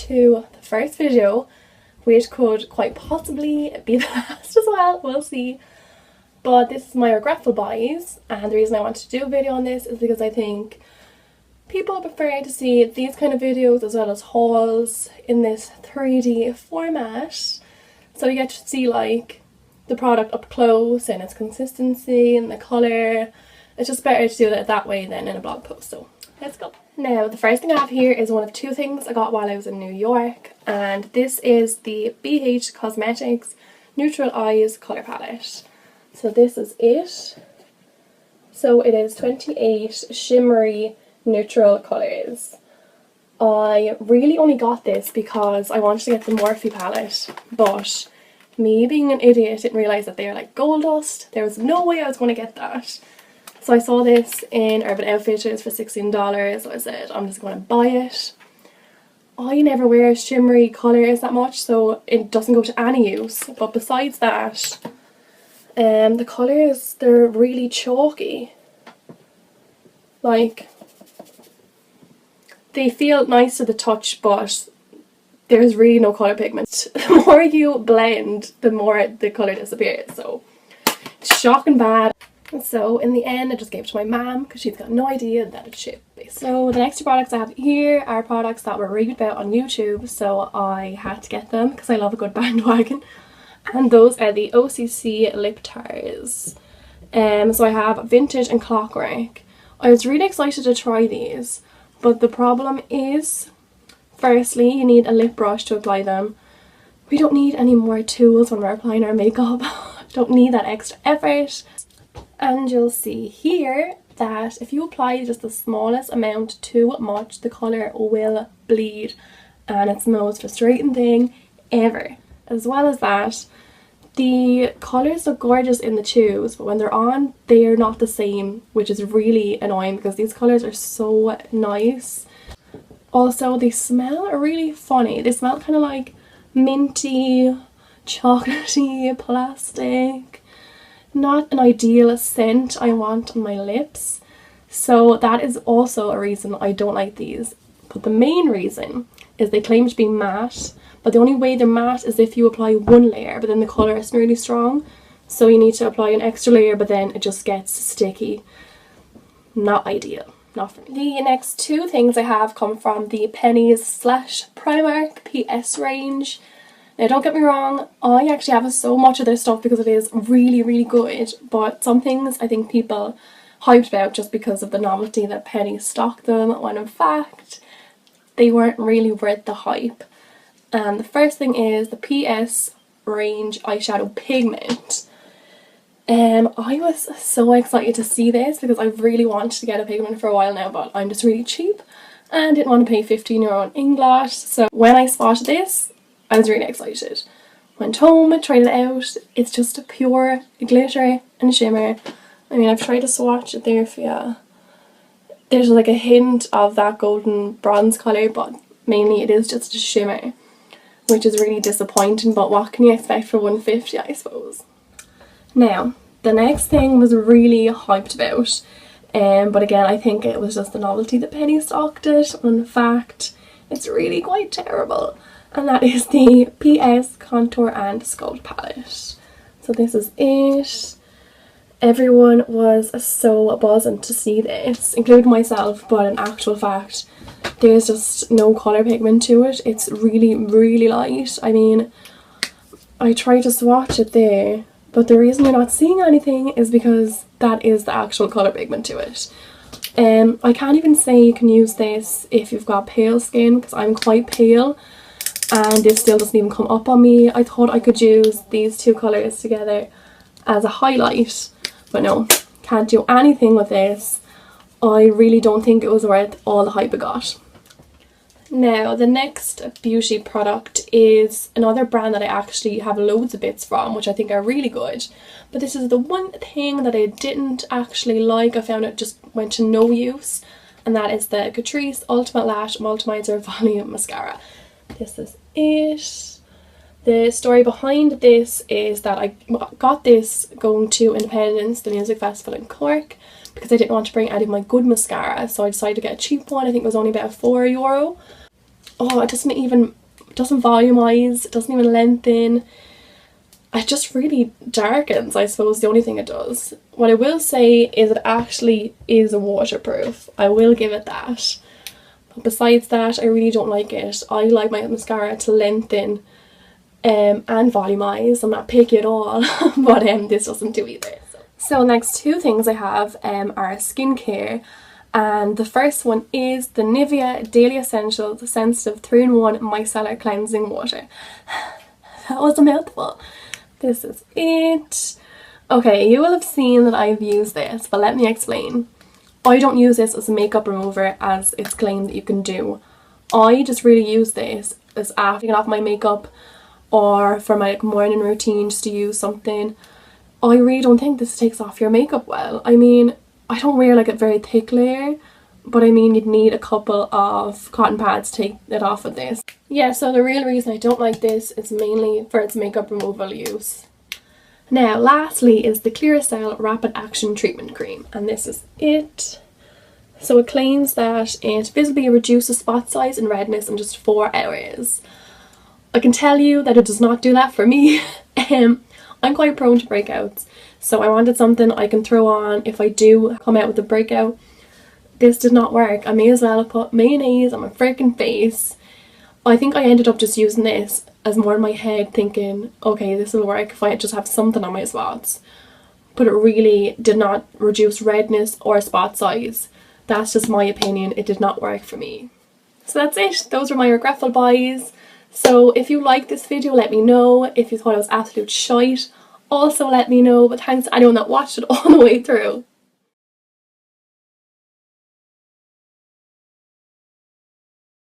to the first video, which could quite possibly be the last as well, we'll see. But this is my regretful buys, and the reason I wanted to do a video on this is because I think people prefer to see these kind of videos as well as hauls in this 3D format, so you get to see like the product up close and its consistency and the colour. It's just better to do it that way than in a blog post, so let's go. Now, the first thing I have here is one of two things I got while I was in New York, and this is the BH Cosmetics Neutral Eyes Colour Palette. So this is it. So it is 28 shimmery neutral colours. I really only got this because I wanted to get the Morphe palette, but me being an idiot didn't realise that they are like gold dust. There was no way I was going to get that. So I saw this in Urban Outfitters for $16, so I said I'm just going to buy it. I never wear shimmery colours that much, so it doesn't go to any use. But besides that, the colours, they're really chalky. Like, they feel nice to the touch, but there's really no colour pigment. The more you blend, the more the colour disappears, so it's shocking bad. So in the end I just gave it to my mum because she's got no idea that it's shit. So the next two products I have here are products that were raved about on YouTube, so I had to get them because I love a good bandwagon. And those are the OCC lip tars. So I have Vintage and Clockwork. I was really excited to try these, but the problem is, firstly, you need a lip brush to apply them. We don't need any more tools when we're applying our makeup. Don't need that extra effort. And you'll see here that if you apply just the smallest amount too much, the colour will bleed, and it's the most frustrating thing ever. As well as that, the colours look gorgeous in the tubes, but when they're on, they are not the same, which is really annoying because these colours are so nice. Also, they smell really funny. They smell kind of like minty, chocolatey, plastic. Not an ideal scent I want on my lips, so that is also a reason I don't like these. But the main reason is they claim to be matte, but the only way they're matte is if you apply one layer, but then the colour isn't really strong, so you need to apply an extra layer, but then it just gets sticky. Not ideal. Not for me. The next two things I have come from the Pennies / Primark PS range. Now, don't get me wrong, I actually have so much of their stuff because it is really, really good, but some things I think people hyped about just because of the novelty that Pennies stocked them, when in fact they weren't really worth the hype. And the first thing is the PS range eyeshadow pigment. I was so excited to see this because I've really wanted to get a pigment for a while now, but I'm just really cheap and didn't want to pay €15 on Inglot. So when I spotted this, I was really excited. Went home, tried it out. It's just a pure glitter and shimmer. I mean, I've tried to swatch it there for you. There's like a hint of that golden bronze colour, but mainly it is just a shimmer, which is really disappointing, but what can you expect for $1.50, I suppose. Now, the next thing was really hyped about, but again, I think it was just the novelty that Penny stocked it, when in fact, it's really quite terrible. And that is the PS Contour and Sculpt palette. So this is it. Everyone was so buzzing to see this, including myself, but in actual fact, there's just no colour pigment to it. It's really, really light. I mean, I tried to swatch it there, but the reason you're not seeing anything is because that is the actual colour pigment to it. I can't even say you can use this if you've got pale skin, because I'm quite pale and it still doesn't even come up on me. I thought I could use these two colours together as a highlight, but no, can't do anything with this. I really don't think it was worth all the hype it got. Now, the next beauty product is another brand that I actually have loads of bits from, which I think are really good. But this is the one thing that I didn't actually like. I found it just went to no use. And that is the Catrice Ultimate Lash Multimizer Volume Mascara. This is it. The story behind this is that I got this going to Independence, the music festival in Cork, because I didn't want to bring any of my good mascara. So I decided to get a cheap one. I think it was only about €4. oh, it doesn't volumize, it doesn't even lengthen. It just really darkens, I suppose, the only thing it does. What I will say is it actually is a waterproof. I will give it that. But besides that, I really don't like it. I like my mascara to lengthen and volumize. I'm not picky at all, but this doesn't do either. So next two things I have are skincare. And the first one is the Nivea Daily Essentials Sensitive 3-in-1 Micellar Cleansing Water. That was a mouthful. This is it. Okay, you will have seen that I've used this, but let me explain. I don't use this as a makeup remover as it's claimed that you can do. I just really use this as after taking off my makeup or for my morning routine just to use something. I really don't think this takes off your makeup well. I mean, I don't wear like a very thick layer, but I mean you'd need a couple of cotton pads to take it off with this. Yeah, so the real reason I don't like this is mainly for its makeup removal use. Now lastly is the Clearasil Rapid Action Treatment Cream, and this is it. So it claims that it visibly reduces spot size and redness in just 4 hours. I can tell you that it does not do that for me. I'm quite prone to breakouts, so I wanted something I can throw on if I do come out with a breakout. This did not work. I may as well have put mayonnaise on my freaking face. I think I ended up just using this as more in my head, thinking, okay, this will work if I just have something on my spots. But it really did not reduce redness or spot size. That's just my opinion. It did not work for me. So that's it. Those were my regretful buys. So if you liked this video, let me know. If you thought it was absolute shite, also let me know. But thanks to anyone that watched it all the way through.